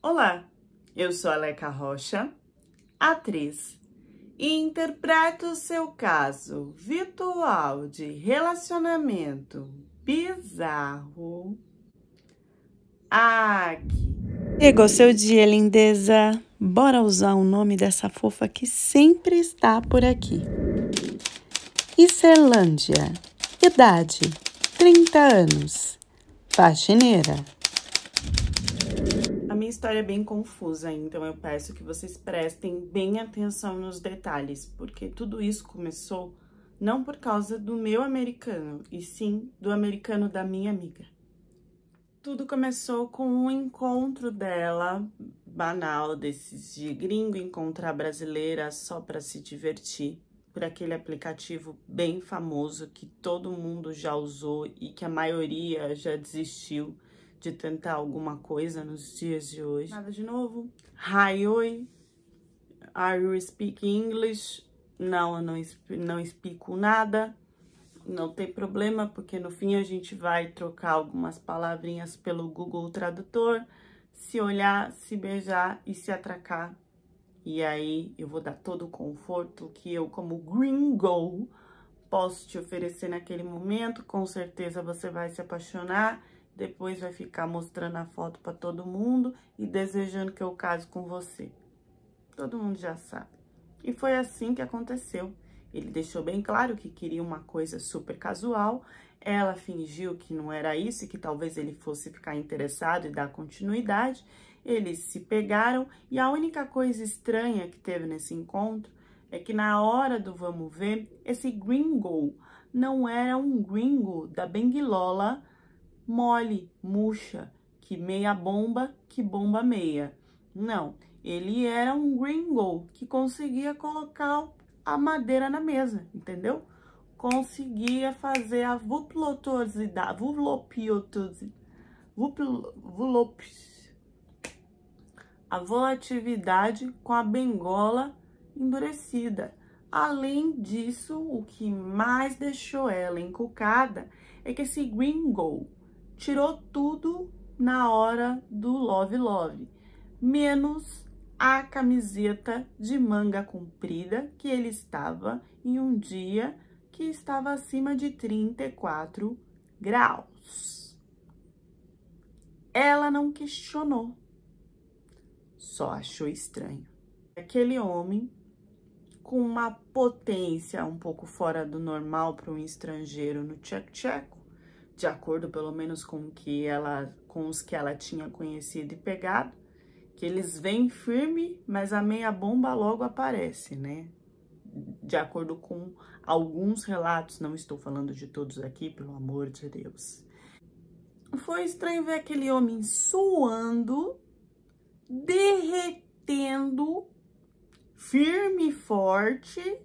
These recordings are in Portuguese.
Olá, eu sou a Leca Rocha, atriz, e interpreto o seu caso virtual de relacionamento bizarro aqui. Chegou seu dia, lindeza. Bora usar o nome dessa fofa que sempre está por aqui. Icerlândia, idade 30 anos, faxineira. A minha história é bem confusa, então eu peço que vocês prestem bem atenção nos detalhes, porque tudo isso começou não por causa do meu americano, e sim do americano da minha amiga. Tudo começou com um encontro dela, banal, desses de gringo encontrar brasileira só para se divertir, por aquele aplicativo bem famoso que todo mundo já usou e que a maioria já desistiu de tentar alguma coisa nos dias de hoje. Nada de novo. Hi, oi. Are you speak English? Não, eu não explico nada. Não tem problema, porque no fim a gente vai trocar algumas palavrinhas pelo Google Tradutor, se olhar, se beijar e se atracar. E aí eu vou dar todo o conforto que eu, como gringo, posso te oferecer naquele momento. Com certeza você vai se apaixonar, depois vai ficar mostrando a foto para todo mundo e desejando que eu case com você. Todo mundo já sabe. E foi assim que aconteceu. Ele deixou bem claro que queria uma coisa super casual, ela fingiu que não era isso e que talvez ele fosse ficar interessado e dar continuidade. Eles se pegaram e a única coisa estranha que teve nesse encontro é que na hora do vamos ver, esse gringo não era um gringo da benguilola mole, murcha, que meia bomba, que bomba meia. Não, ele era um gringo que conseguia colocar a madeira na mesa, entendeu? Conseguia fazer a volatividade com a bengola endurecida. Além disso, o que mais deixou ela encucada é que esse gringo tirou tudo na hora do love, menos a camiseta de manga comprida, que ele estava em um dia que estava acima de 34 graus. Ela não questionou, só achou estranho. Aquele homem, com uma potência um pouco fora do normal para um estrangeiro no tcheco-tcheco, de acordo pelo menos com os que ela tinha conhecido e pegado, que eles vêm firme, mas a meia bomba logo aparece, né? De acordo com alguns relatos, não estou falando de todos aqui, pelo amor de Deus. Foi estranho ver aquele homem suando, derretendo, firme e forte,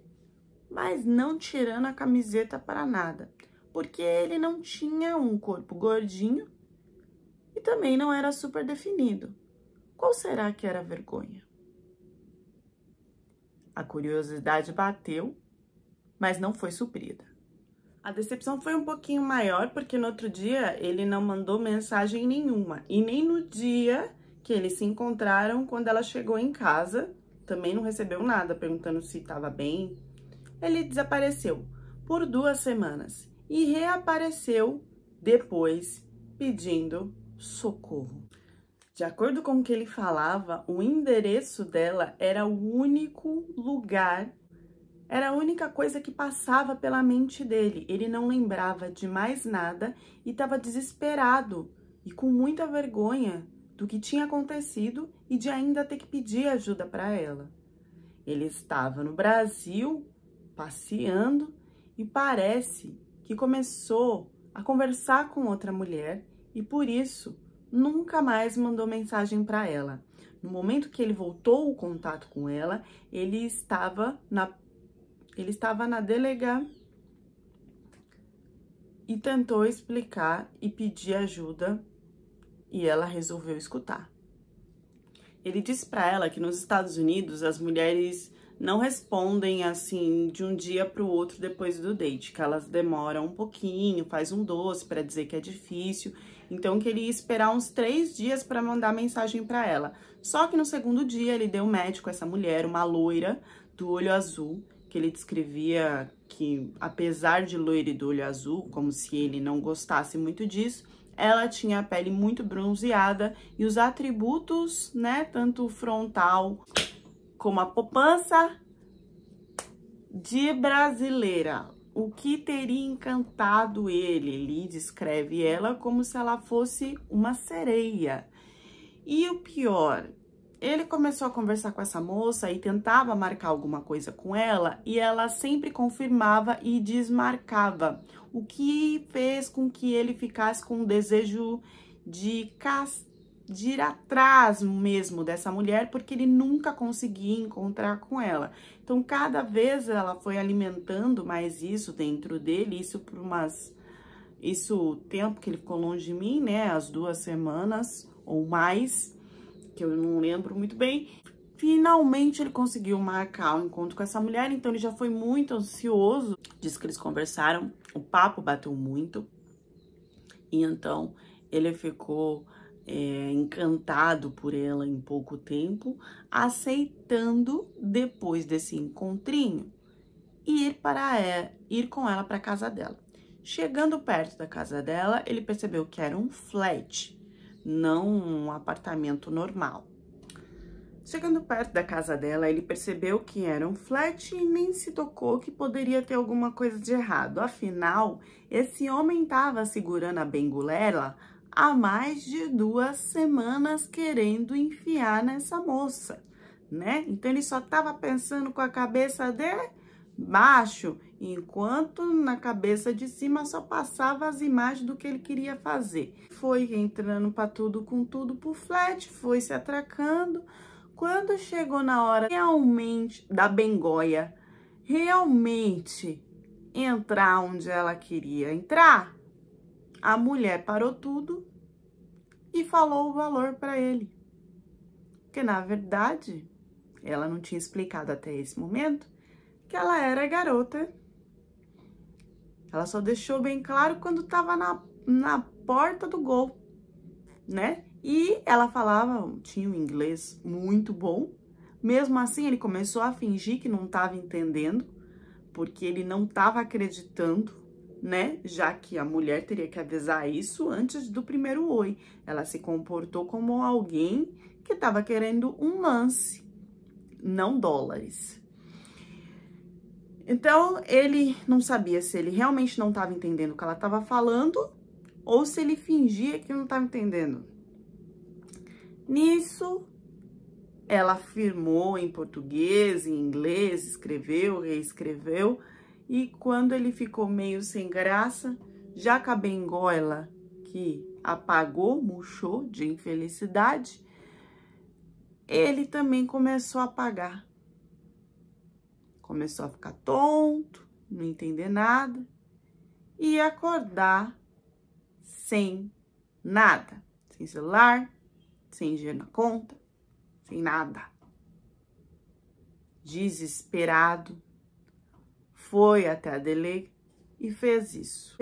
mas não tirando a camiseta para nada, porque ele não tinha um corpo gordinho e também não era super definido. Qual será que era a vergonha? A curiosidade bateu, mas não foi suprida. A decepção foi um pouquinho maior, porque no outro dia ele não mandou mensagem nenhuma. E nem no dia que eles se encontraram, quando ela chegou em casa, também não recebeu nada, perguntando se estava bem. Ele desapareceu por 2 semanas e reapareceu depois pedindo socorro. De acordo com o que ele falava, o endereço dela era o único lugar, era a única coisa que passava pela mente dele. Ele não lembrava de mais nada e estava desesperado e com muita vergonha do que tinha acontecido e de ainda ter que pedir ajuda para ela. Ele estava no Brasil, passeando, e parece que começou a conversar com outra mulher e por isso nunca mais mandou mensagem para ela. No momento que ele voltou o contato com ela, ele estava na delegacia e tentou explicar e pedir ajuda e ela resolveu escutar. Ele disse para ela que nos Estados Unidos as mulheres não respondem assim de um dia para o outro depois do date, que elas demoram um pouquinho, faz um doce para dizer que é difícil Então, que ele ia esperar uns 3 dias para mandar mensagem para ela. Só que no segundo dia, ele deu match com essa mulher, uma loira do olho azul, que ele descrevia que, apesar de loira e do olho azul, como se ele não gostasse muito disso, ela tinha a pele muito bronzeada e os atributos, né, tanto frontal como a poupança de brasileira. O que teria encantado ele? Ele descreve ela como se ela fosse uma sereia. E o pior, ele começou a conversar com essa moça e tentava marcar alguma coisa com ela e ela sempre confirmava e desmarcava, o que fez com que ele ficasse com o desejo de ir atrás mesmo dessa mulher, porque ele nunca conseguia encontrar com ela. Então, cada vez ela foi alimentando mais isso dentro dele, isso o tempo que ele ficou longe de mim, né, as 2 semanas ou mais, que eu não lembro muito bem. Finalmente ele conseguiu marcar o encontro com essa mulher, então ele já foi muito ansioso. Diz que eles conversaram, o papo bateu muito, e então ele ficou encantado por ela em pouco tempo, aceitando, depois desse encontrinho, ir com ela para casa dela. Chegando perto da casa dela, ele percebeu que era um flat, não um apartamento normal. Chegando perto da casa dela, ele percebeu que era um flat e nem se tocou que poderia ter alguma coisa de errado. Afinal, esse homem estava segurando a benguela há mais de 2 semanas querendo enfiar nessa moça, né? Então, ele só estava pensando com a cabeça de baixo, enquanto na cabeça de cima só passava as imagens do que ele queria fazer. Foi entrando para tudo com tudo pro flat, foi se atracando. Quando chegou na hora realmente da bengoia, realmente entrar onde ela queria entrar, a mulher parou tudo e falou o valor para ele. Porque, na verdade, ela não tinha explicado até esse momento que ela era garota. Ela só deixou bem claro quando estava na porta do gol, né? E ela falava, tinha um inglês muito bom. Mesmo assim, ele começou a fingir que não estava entendendo, porque ele não estava acreditando, né? Já que a mulher teria que avisar isso antes do primeiro oi. Ela se comportou como alguém que estava querendo um lance, não dólares. Então, ele não sabia se ele realmente não estava entendendo o que ela estava falando ou se ele fingia que não estava entendendo. Nisso, ela afirmou em português, em inglês, escreveu, reescreveu, e quando ele ficou meio sem graça, já com a bengoela que apagou, murchou de infelicidade, ele também começou a apagar. Começou a ficar tonto, não entender nada, e acordar sem nada, sem celular, sem dinheiro na conta, sem nada. Desesperado, foi até a dele e fez isso.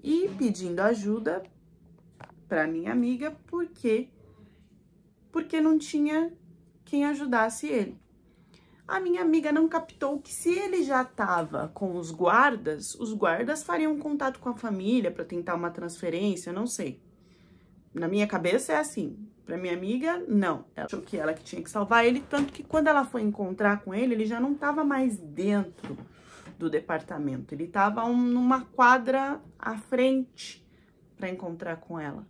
E pedindo ajuda para minha amiga, porque não tinha quem ajudasse ele. A minha amiga não captou que se ele já estava com os guardas fariam contato com a família para tentar uma transferência, não sei. Na minha cabeça é assim. Pra minha amiga, não. Ela achou que ela que tinha que salvar ele, tanto que quando ela foi encontrar com ele, ele já não estava mais dentro do departamento. Ele estava numa quadra à frente para encontrar com ela.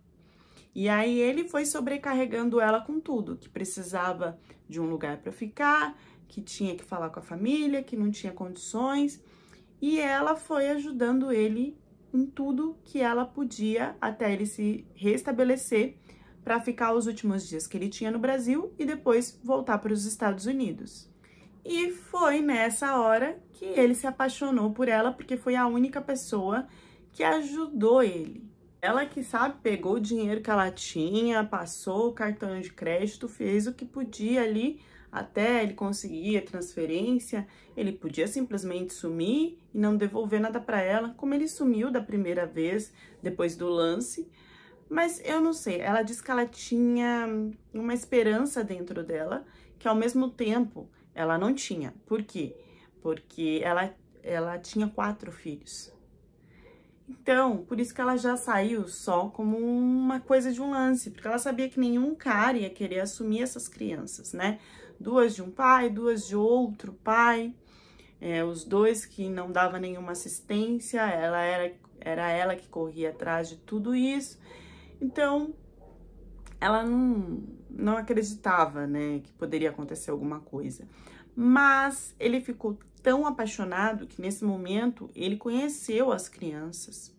E aí ele foi sobrecarregando ela com tudo, que precisava de um lugar para ficar, que tinha que falar com a família, que não tinha condições. E ela foi ajudando ele em tudo que ela podia até ele se restabelecer para ficar os últimos dias que ele tinha no Brasil e depois voltar para os Estados Unidos. E foi nessa hora que ele se apaixonou por ela, porque foi a única pessoa que ajudou ele. Ela que, sabe, pegou o dinheiro que ela tinha, passou o cartão de crédito, fez o que podia ali, até ele conseguir a transferência. Ele podia simplesmente sumir e não devolver nada para ela, como ele sumiu da primeira vez, depois do lance, Mas eu não sei, ela disse que ela tinha uma esperança dentro dela, que ao mesmo tempo ela não tinha. Por quê? Porque ela tinha 4 filhos. Então, por isso que ela já saiu só como uma coisa de um lance, porque ela sabia que nenhum cara ia querer assumir essas crianças, né? 2 de um pai, 2 de outro pai, os 2 que não dava nenhuma assistência, era ela que corria atrás de tudo isso. Então, ela não acreditava, né, que poderia acontecer alguma coisa. Mas ele ficou tão apaixonado que nesse momento ele conheceu as crianças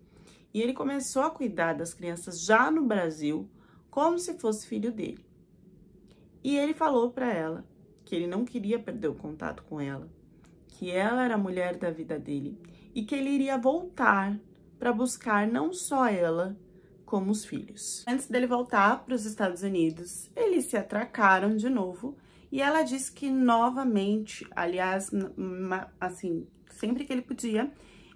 e ele começou a cuidar das crianças já no Brasil, como se fosse filho dele. E ele falou para ela que ele não queria perder o contato com ela, que ela era a mulher da vida dele e que ele iria voltar para buscar não só ela, como os filhos. Antes dele voltar para os Estados Unidos, eles se atracaram de novo e ela disse que novamente, aliás, assim, sempre que ele podia,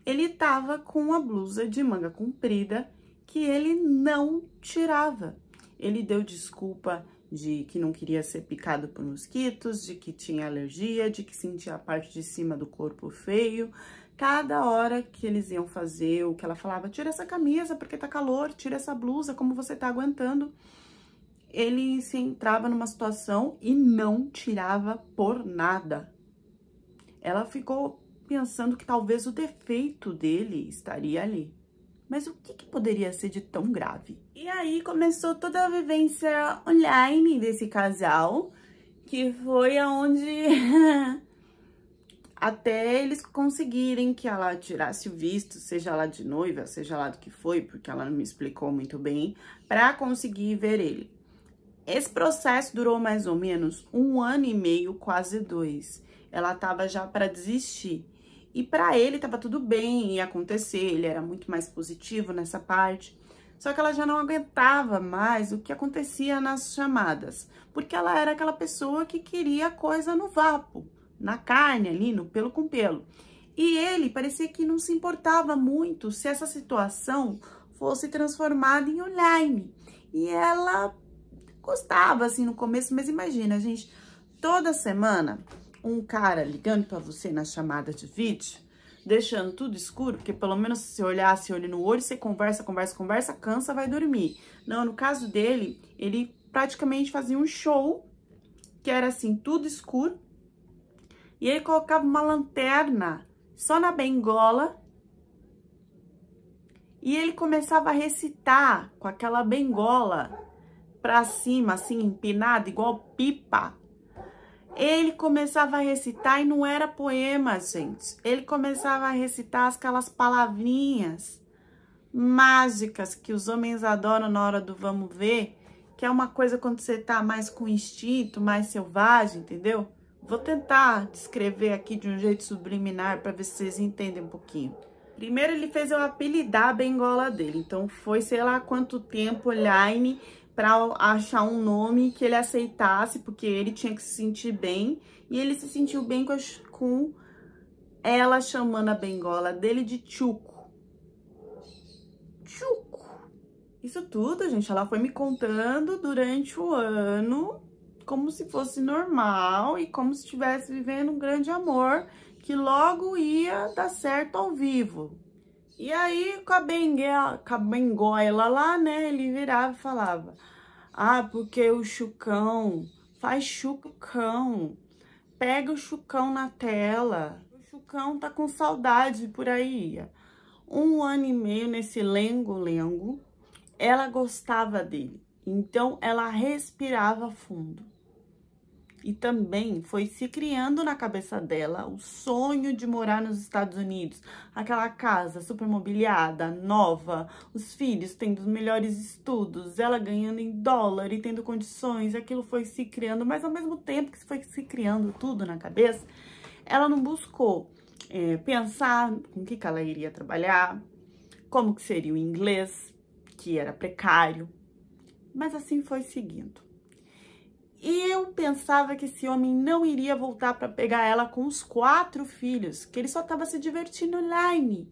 ele tava com uma blusa de manga comprida que ele não tirava. Ele deu desculpa de que não queria ser picado por mosquitos, de que tinha alergia, de que sentia a parte de cima do corpo feio. Cada hora que eles iam fazer o que ela falava, tira essa camisa porque tá calor, tira essa blusa, como você tá aguentando? Ele se entrava numa situação e não tirava por nada. Ela ficou pensando que talvez o defeito dele estaria ali. Mas o que poderia ser de tão grave? E aí começou toda a vivência online desse casal, que foi aonde até eles conseguirem que ela tirasse o visto, seja lá de noiva, seja lá do que foi, porque ela não me explicou muito bem, para conseguir ver ele. Esse processo durou mais ou menos 1 ano e meio, quase 2. Ela tava já para desistir. E para ele tava tudo bem, ia acontecer, ele era muito mais positivo nessa parte. Só que ela já não aguentava mais o que acontecia nas chamadas, porque ela era aquela pessoa que queria coisa no vapo, na carne ali, no pelo com pelo. E ele parecia que não se importava muito se essa situação fosse transformada em online. E ela gostava, assim, no começo, mas imagina, gente, toda semana um cara ligando pra você na chamada de vídeo, deixando tudo escuro, porque pelo menos se você olhasse olho no olho, você conversa, cansa, vai dormir. Não, no caso dele, ele praticamente fazia um show, que era assim, tudo escuro, e ele colocava uma lanterna só na bengola, e ele começava a recitar com aquela bengola pra cima, assim, empinada, igual pipa. Ele começava a recitar e não era poema, gente. Ele começava a recitar aquelas palavrinhas mágicas que os homens adoram na hora do vamos ver, que é uma coisa quando você tá mais com instinto, mais selvagem, entendeu? Vou tentar descrever aqui de um jeito subliminar para ver se vocês entendem um pouquinho. Primeiro ele fez eu apelidar a bengola dele, então foi sei lá quanto tempo online para achar um nome que ele aceitasse, porque ele tinha que se sentir bem, e ele se sentiu bem com ela chamando a bengola dele de Tchuco. Tchuco. Isso tudo, gente, ela foi me contando durante o ano, como se fosse normal e como se estivesse vivendo um grande amor, que logo ia dar certo ao vivo. E aí, com a bengola lá, né, ele virava e falava, ah, porque o Chucão, faz Chucão, pega o Chucão na tela, o Chucão tá com saudade por aí. 1 ano e meio nesse lengo-lengo, ela gostava dele, então ela respirava fundo. E também foi se criando na cabeça dela o sonho de morar nos Estados Unidos. Aquela casa super mobiliada, nova, os filhos tendo os melhores estudos, ela ganhando em dólar e tendo condições. Aquilo foi se criando, mas ao mesmo tempo que foi se criando tudo na cabeça, ela não buscou pensar com que ela iria trabalhar, como que seria o inglês, que era precário. Mas assim foi seguindo. E eu pensava que esse homem não iria voltar para pegar ela com os 4 filhos, que ele só estava se divertindo online.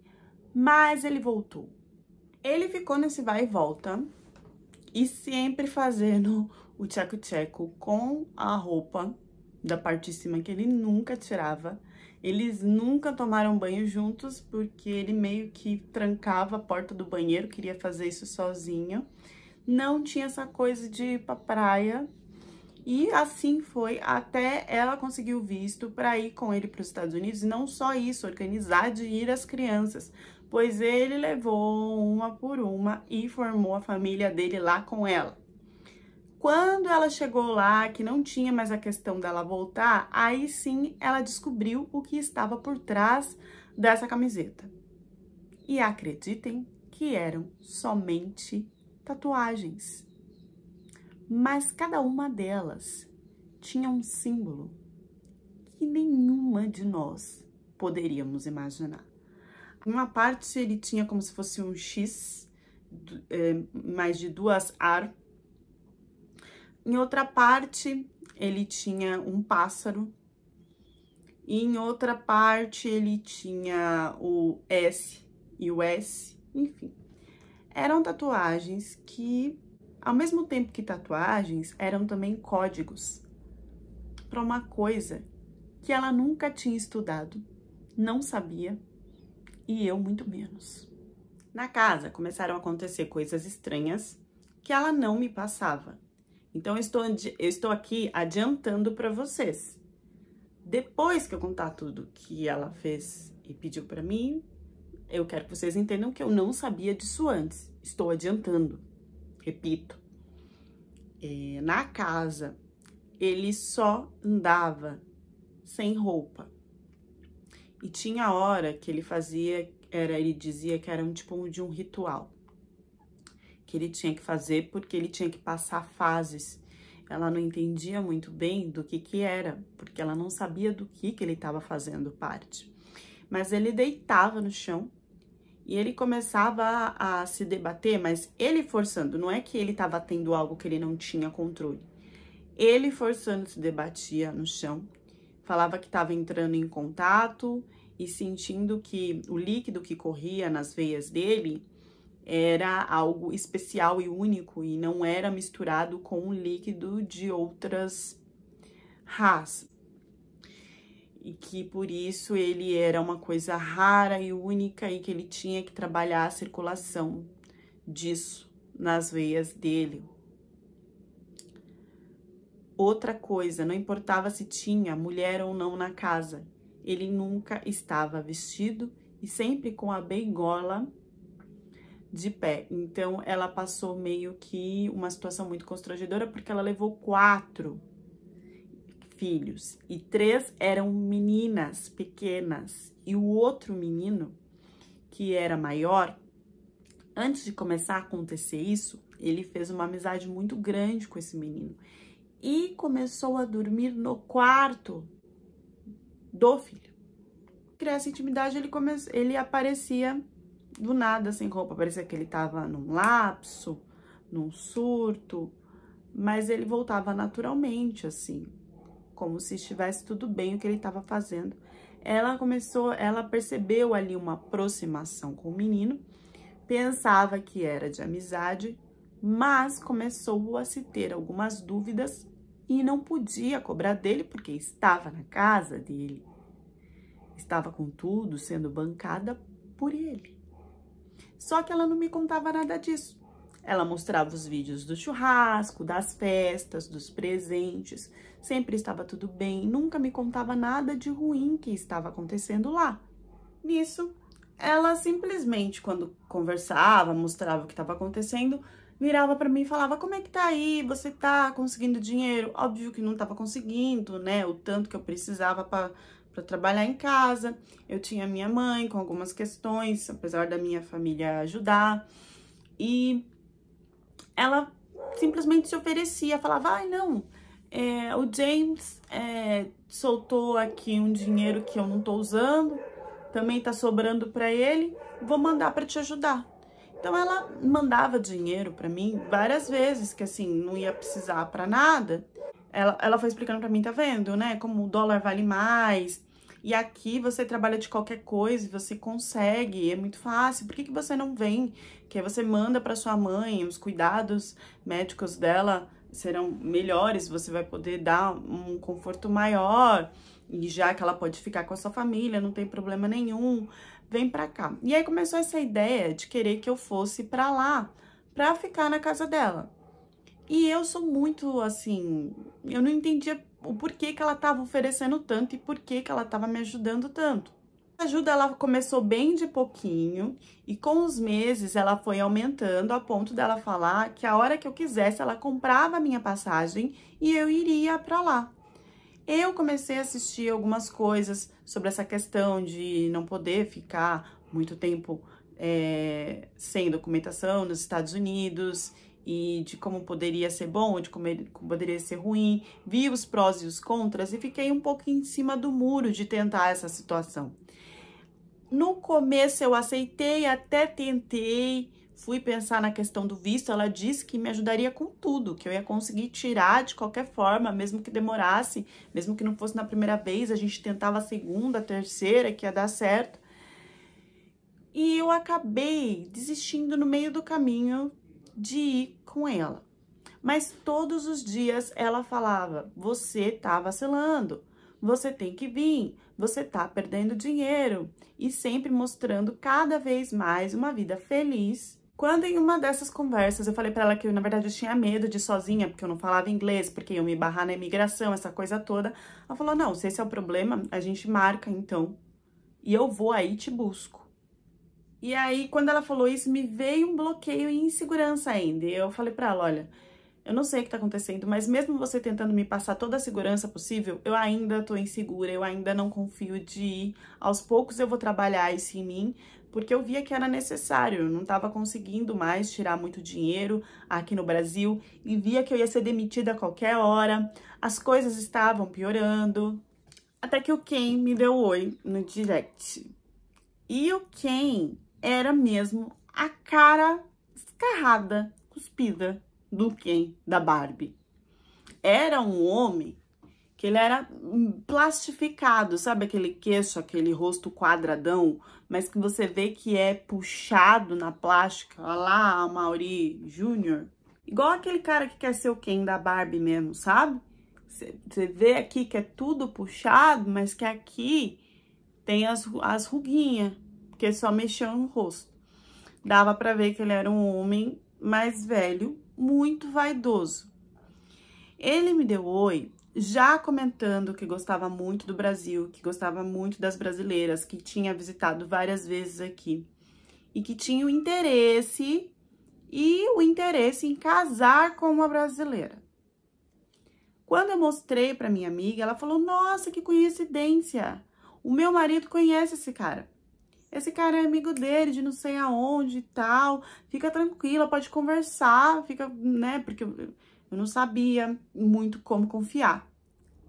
Mas ele voltou. Ele ficou nesse vai e volta e sempre fazendo o tcheco-tcheco com a roupa da parte de cima que ele nunca tirava. Eles nunca tomaram banho juntos, porque ele meio que trancava a porta do banheiro, queria fazer isso sozinho. Não tinha essa coisa de ir pra praia. E assim foi, até ela conseguir o visto para ir com ele para os Estados Unidos. E não só isso, organizar de ir as crianças, pois ele levou uma por uma e formou a família dele lá com ela. Quando ela chegou lá, que não tinha mais a questão dela voltar, aí sim ela descobriu o que estava por trás dessa camiseta. E acreditem que eram somente tatuagens. Mas cada uma delas tinha um símbolo que nenhuma de nós poderíamos imaginar. Em uma parte ele tinha como se fosse um X, mais de duas ar. Em outra parte, ele tinha um pássaro. E em outra parte, ele tinha o S e o S. Enfim, eram tatuagens que, ao mesmo tempo que tatuagens, eram também códigos para uma coisa que ela nunca tinha estudado, não sabia, e eu muito menos. Na casa, começaram a acontecer coisas estranhas que ela não me passava. Então, eu estou aqui adiantando para vocês. Depois que eu contar tudo que ela fez e pediu para mim, eu quero que vocês entendam que eu não sabia disso antes. Estou adiantando. Repito. Na casa, ele só andava sem roupa. E tinha hora que ele fazia, ele dizia que era tipo de um ritual. Que ele tinha que fazer porque ele tinha que passar fases. Ela não entendia muito bem do que era, porque ela não sabia do que ele estava fazendo parte. Mas ele deitava no chão e ele começava a se debater, mas ele forçando, não é que ele estava tendo algo que ele não tinha controle. Ele forçando se debatia no chão, falava que estava entrando em contato e sentindo que o líquido que corria nas veias dele era algo especial e único e não era misturado com o líquido de outras raças. E que por isso ele era uma coisa rara e única e que ele tinha que trabalhar a circulação disso nas veias dele. Outra coisa, não importava se tinha mulher ou não na casa, ele nunca estava vestido e sempre com a beigola de pé. Então, ela passou meio que uma situação muito constrangedora, porque ela levou 4 filhos e 3 eram meninas pequenas. E o outro menino, que era maior, antes de começar a acontecer isso, ele fez uma amizade muito grande com esse menino e começou a dormir no quarto do filho. Criar essa intimidade, ele aparecia do nada, sem roupa, parecia que ele tava num lapso, num surto, mas ele voltava naturalmente, assim, como se estivesse tudo bem o que ele estava fazendo. Ela percebeu ali uma aproximação com o menino, pensava que era de amizade, mas começou a se ter algumas dúvidas e não podia cobrar dele, porque estava na casa dele, estava com tudo sendo bancada por ele. Só que ela não me contava nada disso. Ela mostrava os vídeos do churrasco, das festas, dos presentes. Sempre estava tudo bem. Nunca me contava nada de ruim que estava acontecendo lá. Nisso, ela simplesmente, quando conversava, mostrava o que estava acontecendo, virava para mim e falava: como é que tá aí? Você tá conseguindo dinheiro? Óbvio que não estava conseguindo, né? O tanto que eu precisava para trabalhar em casa. Eu tinha minha mãe com algumas questões, apesar da minha família ajudar. E ela simplesmente se oferecia, falava: ai, não, o James soltou aqui um dinheiro que eu não tô usando, também tá sobrando para ele, vou mandar para te ajudar. Então, ela mandava dinheiro para mim várias vezes, que assim, não ia precisar para nada. Ela foi explicando para mim, tá vendo, né, como o dólar vale mais. E aqui você trabalha de qualquer coisa, você consegue, é muito fácil. Por que que você não vem? Que aí você manda para sua mãe, os cuidados médicos dela serão melhores, você vai poder dar um conforto maior. E já que ela pode ficar com a sua família, não tem problema nenhum, vem pra cá. E aí começou essa ideia de querer que eu fosse pra lá, pra ficar na casa dela. E eu sou muito assim, eu não entendia o porquê que ela tava oferecendo tanto e porquê que ela tava me ajudando tanto. A ajuda, ela começou bem de pouquinho e com os meses ela foi aumentando a ponto dela falar que a hora que eu quisesse ela comprava a minha passagem e eu iria pra lá. Eu comecei a assistir algumas coisas sobre essa questão de não poder ficar muito tempo sem documentação nos Estados Unidos e de como poderia ser bom, de como poderia ser ruim. Vi os prós e os contras e fiquei um pouco em cima do muro de tentar essa situação. No começo eu aceitei, até tentei. Fui pensar na questão do visto, ela disse que me ajudaria com tudo, que eu ia conseguir tirar de qualquer forma, mesmo que demorasse, mesmo que não fosse na primeira vez, a gente tentava a segunda, a terceira, que ia dar certo. E eu acabei desistindo no meio do caminho de ir com ela. Mas todos os dias ela falava, você tá vacilando, você tem que vir, você tá perdendo dinheiro. E sempre mostrando cada vez mais uma vida feliz. Quando em uma dessas conversas eu falei pra ela que eu, na verdade, eu tinha medo de ir sozinha, porque eu não falava inglês, porque iam me barrar na imigração, essa coisa toda. Ela falou, não, se esse é o problema, a gente marca então, e eu vou aí e te busco. E aí, quando ela falou isso, me veio um bloqueio e insegurança ainda. E eu falei pra ela, olha, eu não sei o que tá acontecendo, mas mesmo você tentando me passar toda a segurança possível, eu ainda tô insegura, eu ainda não confio de ir. Aos poucos eu vou trabalhar isso em mim, porque eu via que era necessário, eu não tava conseguindo mais tirar muito dinheiro aqui no Brasil e via que eu ia ser demitida a qualquer hora, as coisas estavam piorando. Até que o Ken me deu oi no direct. E o Ken era mesmo a cara escarrada, cuspida do Ken, da Barbie. Era um homem que ele era plastificado, sabe aquele queixo, aquele rosto quadradão, mas que você vê que é puxado na plástica, olha lá, a Amaury Júnior. Igual aquele cara que quer ser o Ken da Barbie mesmo, sabe? Você vê aqui que é tudo puxado, mas que aqui tem as ruguinhas, porque só mexeu no rosto. Dava pra ver que ele era um homem mais velho, muito vaidoso. Ele me deu oi, já comentando que gostava muito do Brasil, que gostava muito das brasileiras, que tinha visitado várias vezes aqui e que tinha o interesse em casar com uma brasileira. Quando eu mostrei para minha amiga, ela falou, nossa, que coincidência, o meu marido conhece esse cara. Esse cara é amigo dele, de não sei aonde e tal, fica tranquila, pode conversar, fica, né, porque eu não sabia muito como confiar.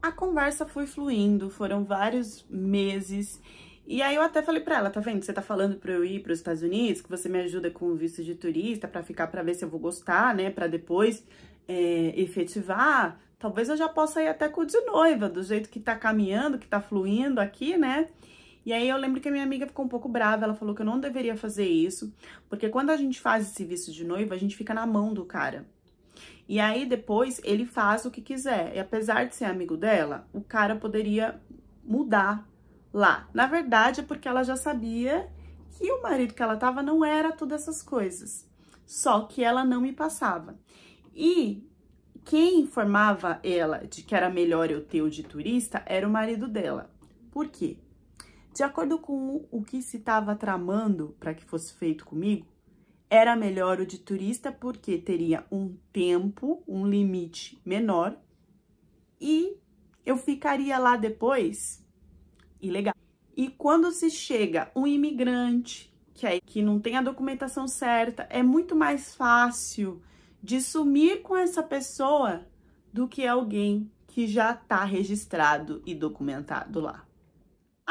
A conversa foi fluindo, foram vários meses, e aí eu até falei pra ela, tá vendo, você tá falando pra eu ir pros Estados Unidos, que você me ajuda com o visto de turista, pra ficar, pra ver se eu vou gostar, né, pra depois efetivar, talvez eu já possa ir até com o de noiva, do jeito que tá caminhando, que tá fluindo aqui, né. E aí eu lembro que a minha amiga ficou um pouco brava, ela falou que eu não deveria fazer isso, porque quando a gente faz esse visto de noiva, a gente fica na mão do cara. E aí depois ele faz o que quiser. E apesar de ser amigo dela, o cara poderia mudar lá. Na verdade é porque ela já sabia que o marido que ela tava não era todas essas coisas. Só que ela não me passava. E quem informava ela de que era melhor eu ter o de turista era o marido dela. Por quê? De acordo com o que se estava tramando para que fosse feito comigo, era melhor o de turista porque teria um tempo, um limite menor e eu ficaria lá depois ilegal. E quando se chega um imigrante que não tem a documentação certa, é muito mais fácil de sumir com essa pessoa do que alguém que já está registrado e documentado lá.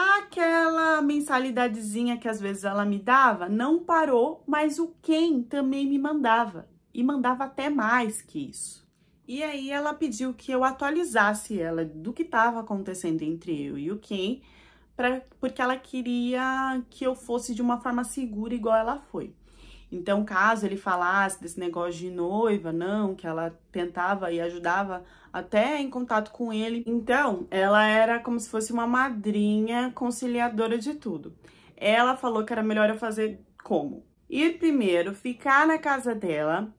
Aquela mensalidadezinha que às vezes ela me dava não parou, mas o Ken também me mandava. E mandava até mais que isso. E aí ela pediu que eu atualizasse ela do que estava acontecendo entre eu e o Ken, porque ela queria que eu fosse de uma forma segura, igual ela foi. Então, caso ele falasse desse negócio de noiva, não, que ela tentava e ajudava até em contato com ele. Então, ela era como se fosse uma madrinha conciliadora de tudo. Ela falou que era melhor eu fazer como? Ir primeiro, ficar na casa dela,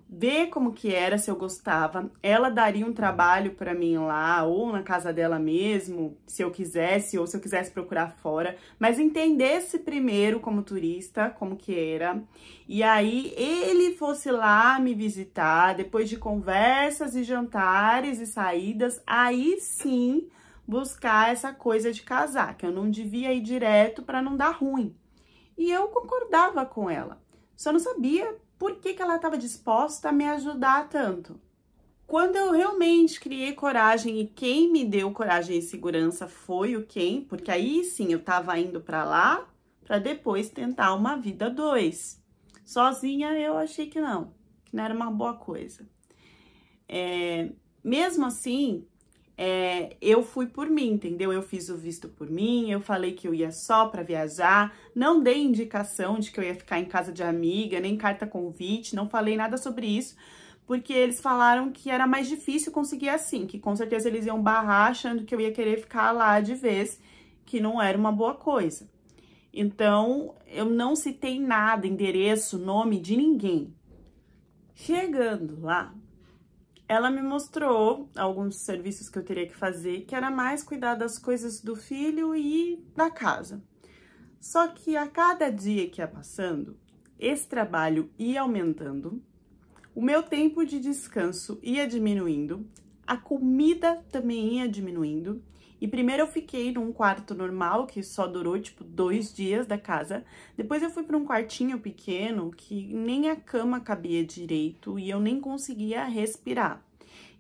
ver como que era, se eu gostava. Ela daria um trabalho pra mim lá, ou na casa dela mesmo, se eu quisesse, ou se eu quisesse procurar fora. Mas entendesse primeiro como turista, como que era. E aí, ele fosse lá me visitar, depois de conversas e jantares e saídas, aí sim buscar essa coisa de casar, que eu não devia ir direto pra não dar ruim. E eu concordava com ela. Só não sabia por que ela estava disposta a me ajudar tanto. Quando eu realmente criei coragem, e quem me deu coragem e segurança foi o Ken, porque aí sim eu estava indo para lá, para depois tentar uma vida 2. Sozinha eu achei que não era uma boa coisa. Mesmo assim, eu fui por mim, entendeu? Eu fiz o visto por mim, eu falei que eu ia só pra viajar, não dei indicação de que eu ia ficar em casa de amiga, nem carta convite, não falei nada sobre isso, porque eles falaram que era mais difícil conseguir assim, que com certeza eles iam barrar achando que eu ia querer ficar lá de vez, que não era uma boa coisa. Então, eu não citei nada, endereço, nome de ninguém. Chegando lá, ela me mostrou alguns serviços que eu teria que fazer, que era mais cuidar das coisas do filho e da casa. Só que a cada dia que ia passando, esse trabalho ia aumentando, o meu tempo de descanso ia diminuindo, a comida também ia diminuindo. E primeiro eu fiquei num quarto normal, que só durou, tipo, 2 dias da casa. Depois eu fui para um quartinho pequeno, que nem a cama cabia direito e eu nem conseguia respirar.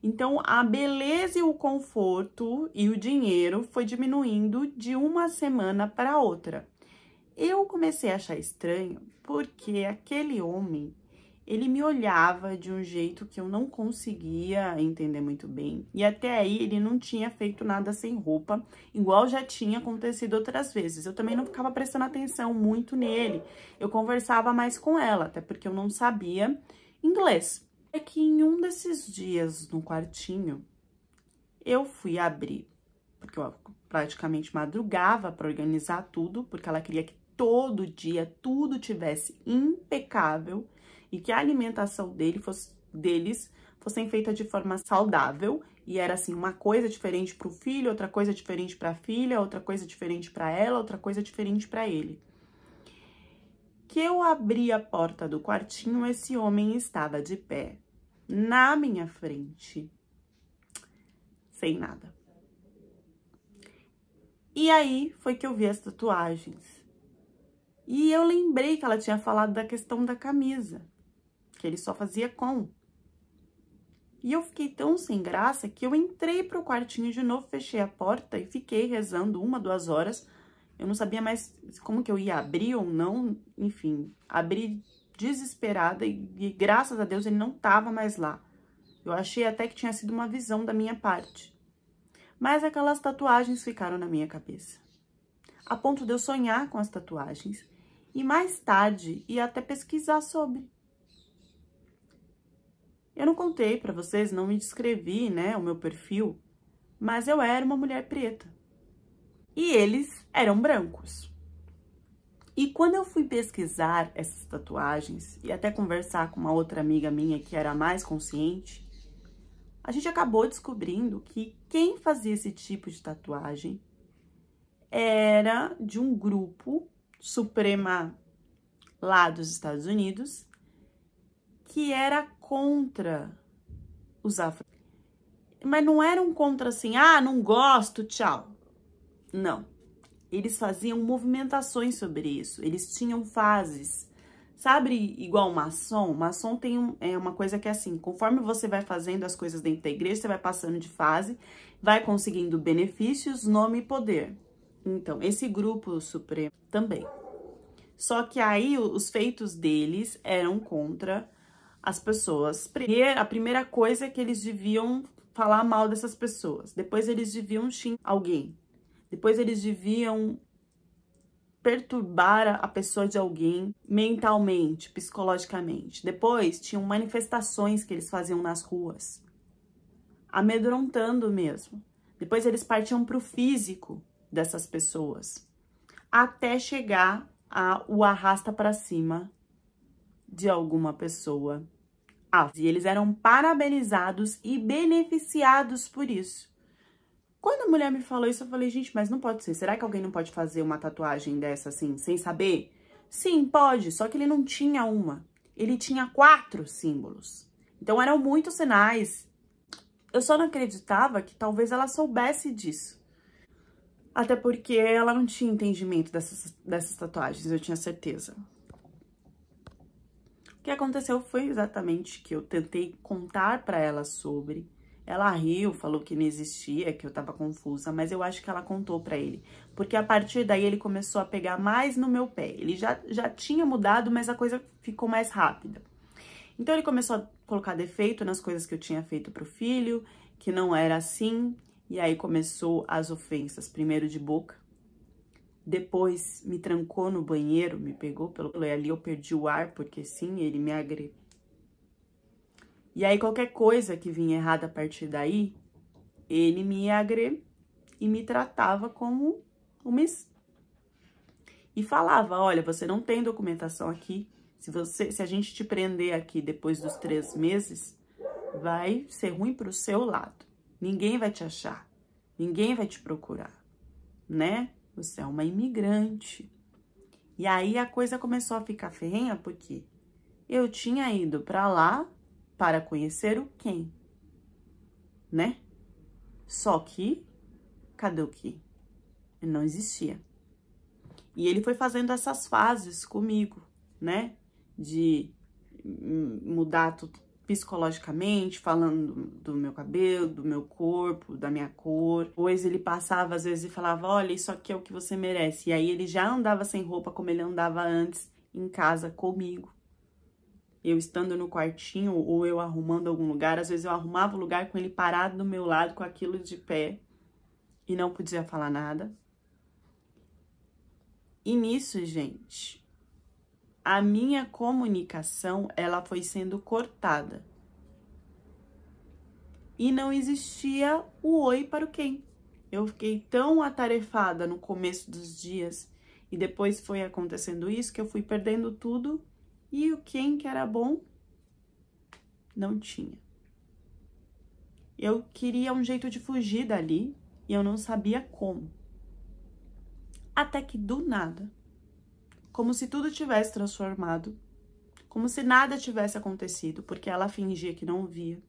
Então, a beleza e o conforto e o dinheiro foi diminuindo de uma semana para outra. Eu comecei a achar estranho, porque aquele homem, ele me olhava de um jeito que eu não conseguia entender muito bem. E até aí ele não tinha feito nada sem roupa, igual já tinha acontecido outras vezes. Eu também não ficava prestando atenção muito nele. Eu conversava mais com ela, até porque eu não sabia inglês. É que em um desses dias no quartinho, eu fui abrir, porque eu praticamente madrugava para organizar tudo, porque ela queria que todo dia tudo tivesse impecável e que a alimentação deles fossem feita de forma saudável. E era assim, uma coisa diferente para o filho, outra coisa diferente para a filha, outra coisa diferente para ela, outra coisa diferente para ele. Que eu abri a porta do quartinho, esse homem estava de pé na minha frente, sem nada. E aí foi que eu vi as tatuagens. E eu lembrei que ela tinha falado da questão da camisa, que ele só fazia com. E eu fiquei tão sem graça que eu entrei pro quartinho de novo, fechei a porta e fiquei rezando 1, 2 horas. Eu não sabia mais como que eu ia abrir ou não, enfim, abri desesperada e graças a Deus ele não tava mais lá. Eu achei até que tinha sido uma visão da minha parte. Mas aquelas tatuagens ficaram na minha cabeça, a ponto de eu sonhar com as tatuagens e mais tarde ir até pesquisar sobre. Eu não contei pra vocês, não me descrevi, né, o meu perfil, mas eu era uma mulher preta. E eles eram brancos. E quando eu fui pesquisar essas tatuagens e até conversar com uma outra amiga minha que era mais consciente, a gente acabou descobrindo que quem fazia esse tipo de tatuagem era de um grupo suprema lá dos Estados Unidos, que era contra os africanos. Mas não era um contra assim, ah, não gosto, tchau. Não. Eles faziam movimentações sobre isso, eles tinham fases. Sabe igual maçom? Maçom tem uma coisa que é assim, conforme você vai fazendo as coisas dentro da igreja, você vai passando de fase, vai conseguindo benefícios, nome e poder. Então, esse grupo supremo também. Só que aí os feitos deles eram contra as pessoas. A primeira coisa é que eles deviam falar mal dessas pessoas. Depois eles deviam xingar alguém. Depois eles deviam perturbar a pessoa de alguém mentalmente, psicologicamente. Depois tinham manifestações que eles faziam nas ruas, amedrontando mesmo. Depois eles partiam para o físico dessas pessoas, até chegar o arrasta para cima de alguma pessoa. E eles eram parabenizados e beneficiados por isso. Quando a mulher me falou isso, eu falei, gente, mas não pode ser. Será que alguém não pode fazer uma tatuagem dessa assim, sem saber? Sim, pode, só que ele não tinha uma. Ele tinha 4 símbolos. Então eram muitos sinais. Eu só não acreditava que talvez ela soubesse disso. Até porque ela não tinha entendimento dessas tatuagens, eu tinha certeza. O que aconteceu foi exatamente que eu tentei contar pra ela sobre. Ela riu, falou que não existia, que eu tava confusa, mas eu acho que ela contou pra ele. Porque a partir daí ele começou a pegar mais no meu pé. Ele já tinha mudado, mas a coisa ficou mais rápida. Então ele começou a colocar defeito nas coisas que eu tinha feito pro filho, que não era assim. E aí começou as ofensas, primeiro de boca. Depois me trancou no banheiro, me pegou pelo... E ali eu perdi o ar, porque sim, ele me agrediu. E aí qualquer coisa que vinha errada a partir daí, ele me agrediu e me tratava como uma... E falava, olha, você não tem documentação aqui. Se a gente te prender aqui depois dos 3 meses, vai ser ruim pro seu lado. Ninguém vai te achar. Ninguém vai te procurar, né? Você é uma imigrante. E aí a coisa começou a ficar ferrenha porque eu tinha ido pra lá para conhecer o Ken, né? Só que, cadê o Ken? Ele não existia. E ele foi fazendo essas fases comigo, né? De mudar tudo psicologicamente, falando do meu cabelo, do meu corpo, da minha cor. Depois ele passava, às vezes, e falava, olha, isso aqui é o que você merece. E aí ele já andava sem roupa como ele andava antes em casa comigo. Eu estando no quartinho ou eu arrumando algum lugar, às vezes eu arrumava o lugar com ele parado do meu lado, com aquilo de pé, e não podia falar nada. E nisso, gente, a minha comunicação, ela foi sendo cortada. E não existia o oi para o Ken. Eu fiquei tão atarefada no começo dos dias, e depois foi acontecendo isso, que eu fui perdendo tudo. E o Ken, que era bom, não tinha. Eu queria um jeito de fugir dali e eu não sabia como. Até que do nada, como se tudo tivesse transformado, como se nada tivesse acontecido, porque ela fingia que não via.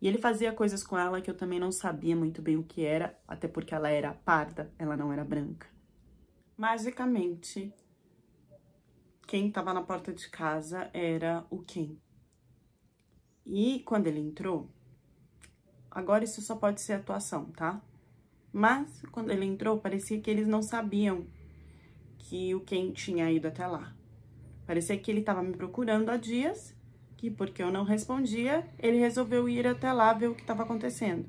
E ele fazia coisas com ela que eu também não sabia muito bem o que era, até porque ela era parda, ela não era branca. Magicamente, quem estava na porta de casa era o Ken. E quando ele entrou, agora isso só pode ser atuação, tá? Mas quando ele entrou, parecia que eles não sabiam que o Ken tinha ido até lá. Parecia que ele estava me procurando há dias, que porque eu não respondia, ele resolveu ir até lá ver o que estava acontecendo.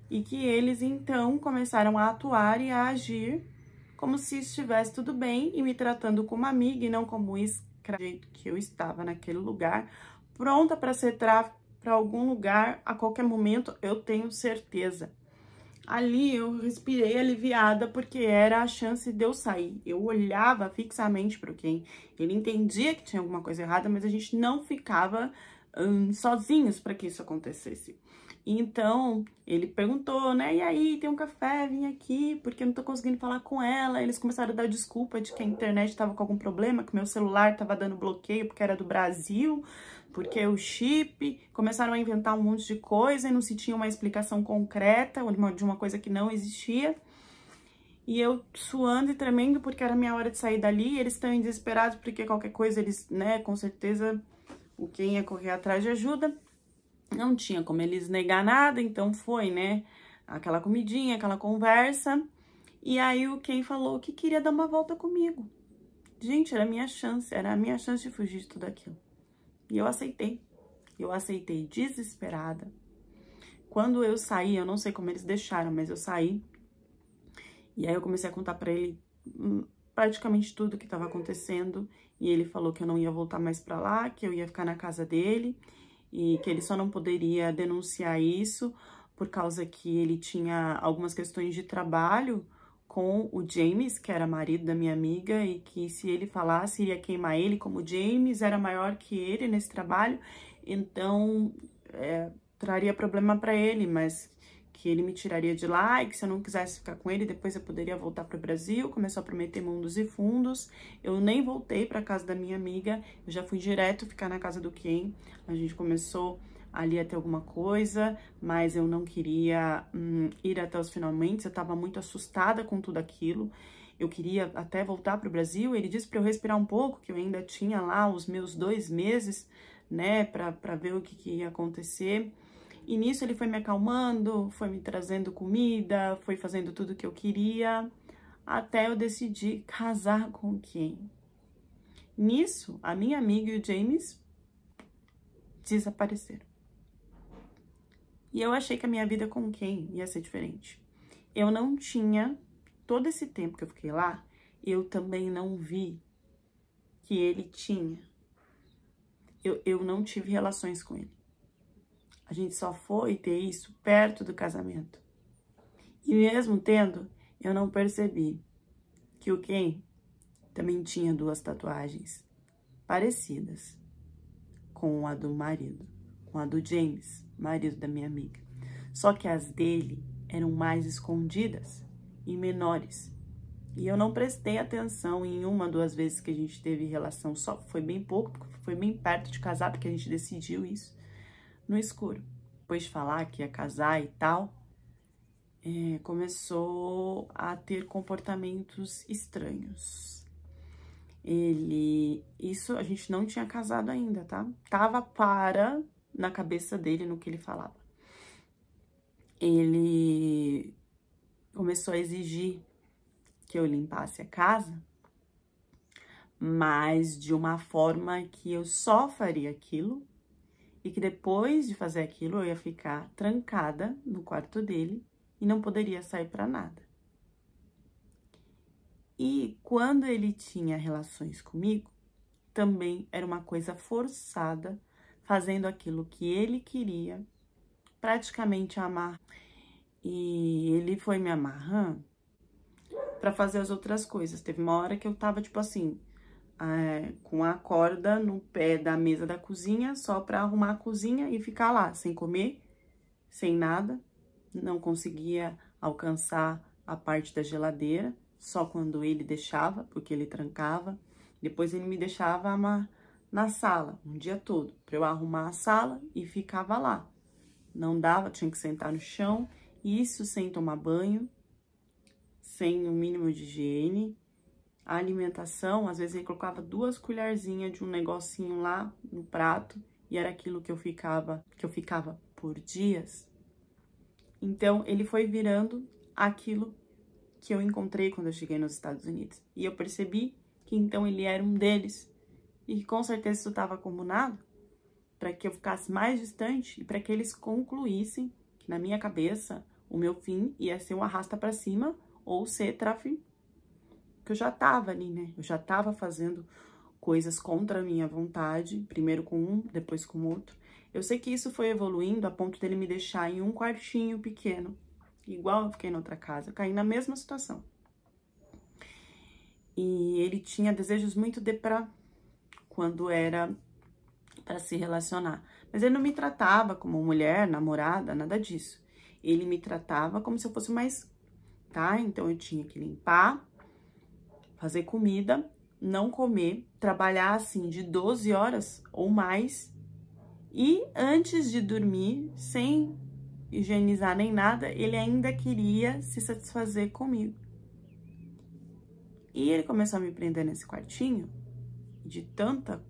E que eles então começaram a atuar e a agir como se estivesse tudo bem e me tratando como amiga e não como escrava, que eu estava naquele lugar, pronta para ser para algum lugar a qualquer momento, eu tenho certeza. Ali eu respirei aliviada porque era a chance de eu sair. Eu olhava fixamente para o Ken, ele entendia que tinha alguma coisa errada, mas a gente não ficava sozinhos para que isso acontecesse. Então, ele perguntou, né, e aí, tem um café, vim aqui, porque eu não tô conseguindo falar com ela. Eles começaram a dar desculpa de que a internet tava com algum problema, que meu celular tava dando bloqueio porque era do Brasil, porque o chip, começaram a inventar um monte de coisa e não se tinha uma explicação concreta de uma coisa que não existia. E eu suando e tremendo porque era minha hora de sair dali, eles estão desesperados porque qualquer coisa eles, né, com certeza o Ken ia correr atrás de ajuda. Não tinha como eles negar nada, então foi, né, aquela comidinha, aquela conversa. E aí o Ken falou que queria dar uma volta comigo. Gente, era a minha chance de fugir de tudo aquilo. E eu aceitei desesperada. Quando eu saí, eu não sei como eles deixaram, mas eu saí. E aí eu comecei a contar pra ele praticamente tudo que estava acontecendo, e ele falou que eu não ia voltar mais pra lá, que eu ia ficar na casa dele, e que ele só não poderia denunciar isso por causa que ele tinha algumas questões de trabalho com o James, que era marido da minha amiga, e que se ele falasse, iria queimar ele, como o James era maior que ele nesse trabalho, então traria problema para ele, mas que ele me tiraria de lá e que se eu não quisesse ficar com ele, depois eu poderia voltar para o Brasil. Começou a prometer mundos e fundos. Eu nem voltei para casa da minha amiga, eu já fui direto ficar na casa do Ken. A gente começou ali a ter alguma coisa, mas eu não queria ir até os finalmente, eu estava muito assustada com tudo aquilo. Eu queria até voltar para o Brasil. Ele disse para eu respirar um pouco, que eu ainda tinha lá os meus 2 meses, né, para ver o que ia acontecer. E nisso ele foi me acalmando, foi me trazendo comida, foi fazendo tudo que eu queria, até eu decidir casar com quem. Nisso, a minha amiga e o James desapareceram. E eu achei que a minha vida com quem ia ser diferente. Eu não tinha, todo esse tempo que eu fiquei lá, eu também não vi que ele tinha. Eu não tive relações com ele. A gente só foi ter isso perto do casamento. E mesmo tendo, eu não percebi que o Ken também tinha 2 tatuagens parecidas com a do marido, com a do James, marido da minha amiga. Só que as dele eram mais escondidas e menores. E eu não prestei atenção em 1, 2 vezes que a gente teve relação, só foi bem pouco, porque foi bem perto de casar, porque a gente decidiu isso no escuro. Depois de falar que ia casar e tal, começou a ter comportamentos estranhos. Isso a gente não tinha casado ainda, tá? Tava na cabeça dele, no que ele falava. Ele começou a exigir que eu limpasse a casa, mas de uma forma que eu só faria aquilo e que depois de fazer aquilo eu ia ficar trancada no quarto dele e não poderia sair para nada. E quando ele tinha relações comigo, também era uma coisa forçada, fazendo aquilo que ele queria, praticamente amar. E ele foi me amarrando para fazer as outras coisas. Teve uma hora que eu tava, tipo assim, com a corda no pé da mesa da cozinha, só para arrumar a cozinha e ficar lá, sem comer, sem nada. Não conseguia alcançar a parte da geladeira, só quando ele deixava, porque ele trancava. Depois ele me deixava na sala, um dia todo, para eu arrumar a sala e ficava lá. Não dava, tinha que sentar no chão, isso sem tomar banho, sem o mínimo de higiene. A alimentação, às vezes ele colocava 2 colherzinhas de um negocinho lá no prato, e era aquilo que eu ficava por dias. Então, ele foi virando aquilo que eu encontrei quando eu cheguei nos Estados Unidos. E eu percebi que então ele era um deles. E que com certeza isso estava combinado para que eu ficasse mais distante e para que eles concluíssem que na minha cabeça o meu fim ia ser um arrasta para cima ou ser traficante. Que eu já tava ali, né? Eu já tava fazendo coisas contra a minha vontade, primeiro com um, depois com outro. Eu sei que isso foi evoluindo a ponto dele me deixar em um quartinho pequeno, igual eu fiquei na outra casa, eu caí na mesma situação. E ele tinha desejos muito quando era para se relacionar. Mas ele não me tratava como mulher, namorada, nada disso. Ele me tratava como se eu fosse mais, tá? Então eu tinha que limpar, fazer comida, não comer, trabalhar assim de 12 horas ou mais. E antes de dormir, sem higienizar nem nada, ele ainda queria se satisfazer comigo. E ele começou a me prender nesse quartinho, de tanta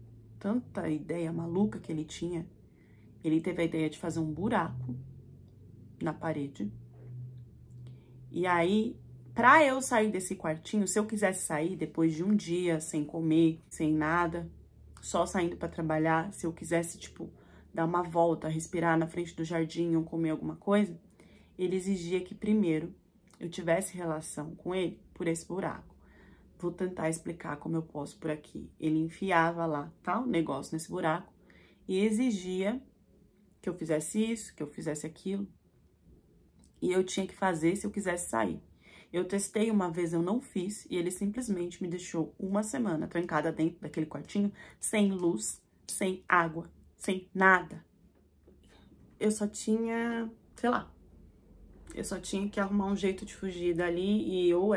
ideia maluca que ele tinha. Ele teve a ideia de fazer um buraco na parede. E aí, pra eu sair desse quartinho, se eu quisesse sair depois de um dia sem comer, sem nada, só saindo pra trabalhar, se eu quisesse, tipo, dar uma volta, respirar na frente do jardim ou comer alguma coisa, ele exigia que primeiro eu tivesse relação com ele por esse buraco. Vou tentar explicar como eu posso por aqui. Ele enfiava lá, tal, negócio nesse buraco e exigia que eu fizesse isso, que eu fizesse aquilo. E eu tinha que fazer se eu quisesse sair. Eu testei uma vez, eu não fiz, e ele simplesmente me deixou uma semana trancada dentro daquele quartinho, sem luz, sem água, sem nada. Eu só tinha, sei lá, eu só tinha que arrumar um jeito de fugir dali e ou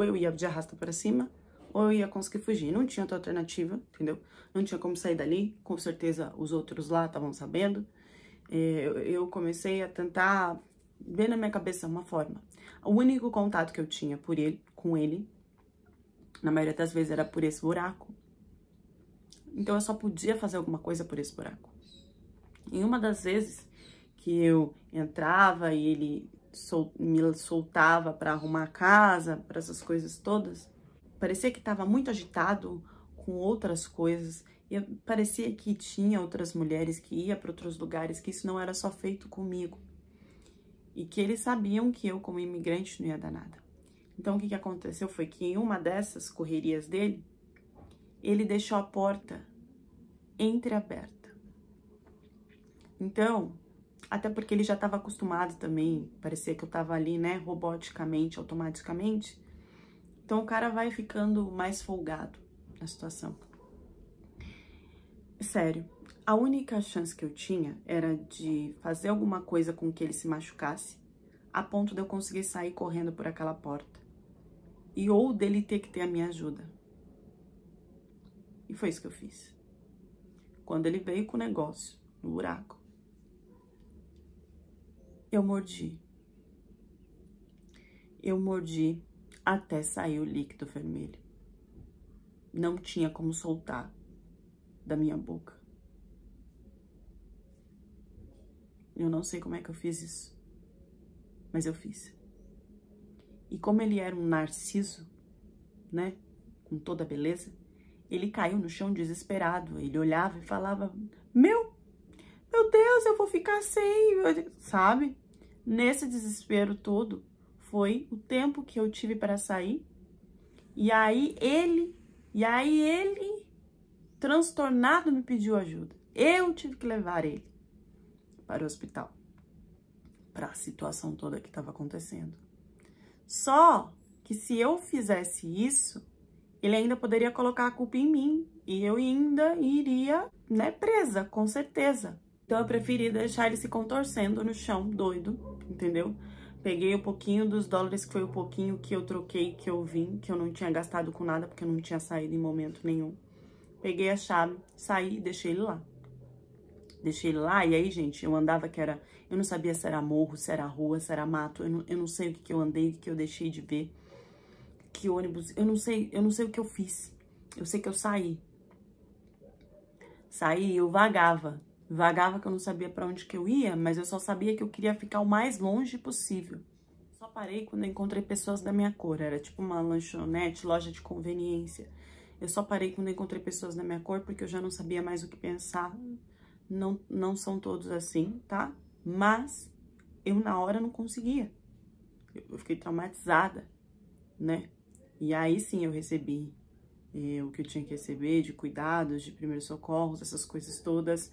eu ia de arrasta pra cima, ou eu ia conseguir fugir. Não tinha outra alternativa, entendeu? Não tinha como sair dali, com certeza os outros lá estavam sabendo. Eu comecei a tentar ver na minha cabeça uma forma. O único contato que eu tinha com ele, na maioria das vezes, era por esse buraco. Então eu só podia fazer alguma coisa por esse buraco. Em uma das vezes que eu entrava e ele me soltava para arrumar a casa, para essas coisas todas, parecia que estava muito agitado com outras coisas. E parecia que tinha outras mulheres que iam para outros lugares, que isso não era só feito comigo. E que eles sabiam que eu, como imigrante, não ia dar nada. Então, o que aconteceu foi que em uma dessas correrias dele, ele deixou a porta entreaberta. Então, até porque ele já estava acostumado também, parecia que eu estava ali, né, roboticamente, automaticamente. Então, o cara vai ficando mais folgado na situação. Sério, a única chance que eu tinha era de fazer alguma coisa com que ele se machucasse, a ponto de eu conseguir sair correndo por aquela porta. E ou dele ter que ter a minha ajuda. E foi isso que eu fiz. Quando ele veio com o negócio, no buraco, eu mordi. Eu mordi até sair o líquido vermelho. Não tinha como soltar da minha boca. Eu não sei como é que eu fiz isso, mas eu fiz. E como ele era um narciso, né, com toda a beleza, ele caiu no chão desesperado. Ele olhava e falava, meu Deus, eu vou ficar sem, sabe? Nesse desespero todo, foi o tempo que eu tive para sair. E aí ele, transtornado, me pediu ajuda. Eu tive que levar ele para o hospital, para a situação toda que estava acontecendo. Só que se eu fizesse isso, ele ainda poderia colocar a culpa em mim e eu ainda iria, né, presa, com certeza. Então eu preferi deixar ele se contorcendo no chão, doido, entendeu? Peguei um pouquinho dos dólares, que foi o pouquinho que eu troquei, que eu vim, que eu não tinha gastado com nada, porque eu não tinha saído em momento nenhum. Peguei a chave, saí e deixei ele lá. Deixei ele lá, e aí, gente, eu andava eu não sabia se era morro, se era rua, se era mato, eu não sei o que eu andei, o que eu deixei de ver, que ônibus, eu não sei o que eu fiz. Eu sei que eu saí. Saí, eu vagava que eu não sabia pra onde que eu ia, mas eu só sabia que eu queria ficar o mais longe possível. Só parei quando eu encontrei pessoas da minha cor, era tipo uma lanchonete, loja de conveniência. Eu só parei quando eu encontrei pessoas da minha cor, porque eu já não sabia mais o que pensar. Não são todos assim, tá? Mas eu na hora não conseguia. Eu fiquei traumatizada, né? E aí sim eu recebi o que eu tinha que receber de cuidados, de primeiros socorros, essas coisas todas.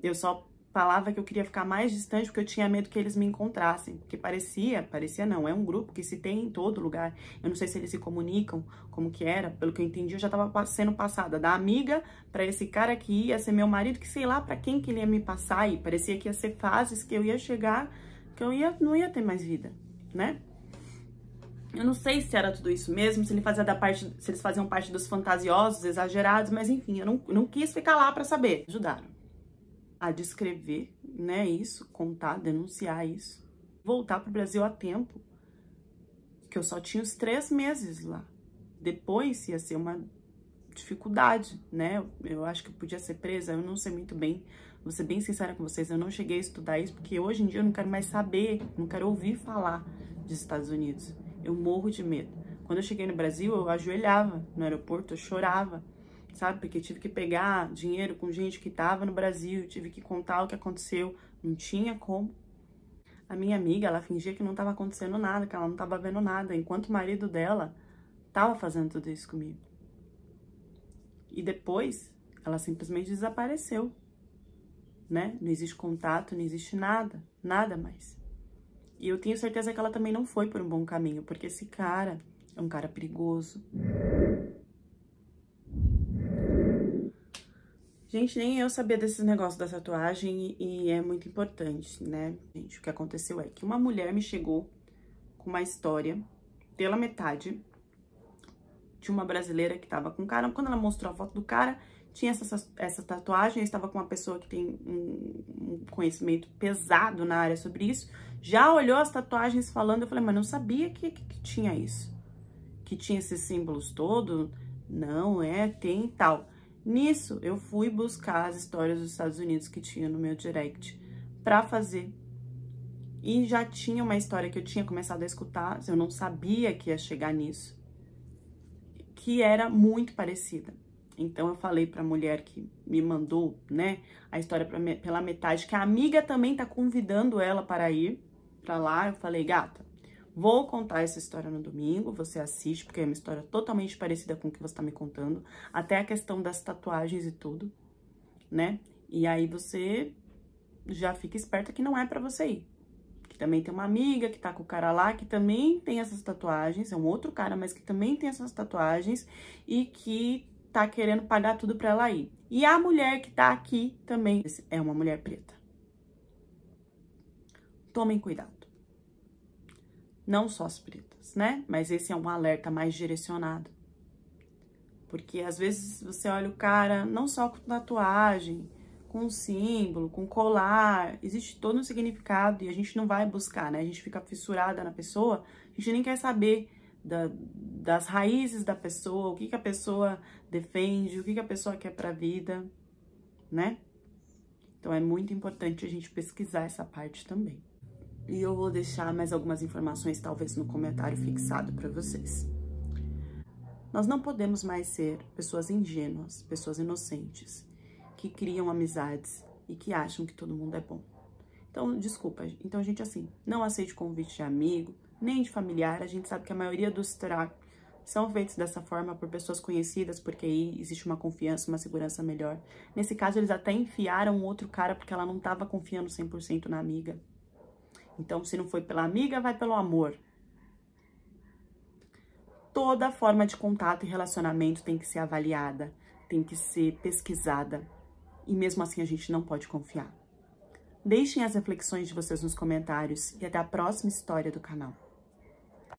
Eu só falava que eu queria ficar mais distante porque eu tinha medo que eles me encontrassem. Porque parecia não, é um grupo que se tem em todo lugar. Eu não sei se eles se comunicam, como que era. Pelo que eu entendi, eu já tava sendo passada da amiga pra esse cara que ia ser meu marido, que sei lá pra quem que ele ia me passar. E parecia que ia ser fases que eu ia chegar, que eu não ia ter mais vida, né? Eu não sei se era tudo isso mesmo, se eles faziam parte dos fantasiosos, exagerados, mas enfim, eu não quis ficar lá pra saber. Ajudaram a descrever, né, isso, contar, denunciar isso. Voltar pro Brasil a tempo, que eu só tinha os 3 meses lá. Depois ia ser uma dificuldade, né? Eu acho que eu podia ser presa, eu não sei muito bem. Vou ser bem sincera com vocês, eu não cheguei a estudar isso, porque hoje em dia eu não quero mais saber, não quero ouvir falar dos Estados Unidos. Eu morro de medo. Quando eu cheguei no Brasil, eu ajoelhava no aeroporto, eu chorava, sabe? Porque tive que pegar dinheiro com gente que tava no Brasil, tive que contar o que aconteceu, não tinha como. A minha amiga, ela fingia que não estava acontecendo nada, que ela não estava vendo nada, enquanto o marido dela estava fazendo tudo isso comigo. E depois, ela simplesmente desapareceu, né? Não existe contato, não existe nada, nada mais. E eu tenho certeza que ela também não foi por um bom caminho, porque esse cara é um cara perigoso. Gente, nem eu sabia desses negócios da tatuagem e é muito importante, né? Gente, o que aconteceu é que uma mulher me chegou com uma história pela metade de uma brasileira que tava com o cara. Quando ela mostrou a foto do cara, tinha essa tatuagem, eu estava com uma pessoa que tem um conhecimento pesado na área sobre isso, já olhou as tatuagens falando, eu falei, mas não sabia que tinha isso, que tinha esses símbolos todos, não, tem tal. Nisso, eu fui buscar as histórias dos Estados Unidos que tinha no meu direct pra fazer. E já tinha uma história que eu tinha começado a escutar, eu não sabia que ia chegar nisso, que era muito parecida. Então, eu falei pra mulher que me mandou, né, a história pela metade, que a amiga também tá convidando ela para ir pra lá. Eu falei, gata, vou contar essa história no domingo, você assiste, porque é uma história totalmente parecida com o que você tá me contando, até a questão das tatuagens e tudo, né? E aí você já fica esperta que não é pra você ir. Que também tem uma amiga que tá com o cara lá, que também tem essas tatuagens, é um outro cara, mas que também tem essas tatuagens e que tá querendo pagar tudo pra ela ir. E a mulher que tá aqui também é uma mulher preta. Tomem cuidado. Não só as pretas, né? Mas esse é um alerta mais direcionado. Porque às vezes você olha o cara não só com tatuagem, com símbolo, com colar, existe todo um significado e a gente não vai buscar, né? A gente fica fissurada na pessoa, a gente nem quer saber das raízes da pessoa, o que a pessoa defende, o que a pessoa quer pra vida, né? Então é muito importante a gente pesquisar essa parte também. E eu vou deixar mais algumas informações, talvez, no comentário fixado para vocês. Nós não podemos mais ser pessoas ingênuas, pessoas inocentes, que criam amizades e que acham que todo mundo é bom. Então, desculpa. Então, gente, assim, não aceite convite de amigo, nem de familiar. A gente sabe que a maioria dos trap são feitos dessa forma por pessoas conhecidas, porque aí existe uma confiança, uma segurança melhor. Nesse caso, eles até enfiaram um outro cara porque ela não estava confiando 100% na amiga. Então, se não foi pela amiga, vai pelo amor. Toda forma de contato e relacionamento tem que ser avaliada, tem que ser pesquisada. E mesmo assim, a gente não pode confiar. Deixem as reflexões de vocês nos comentários e até a próxima história do canal.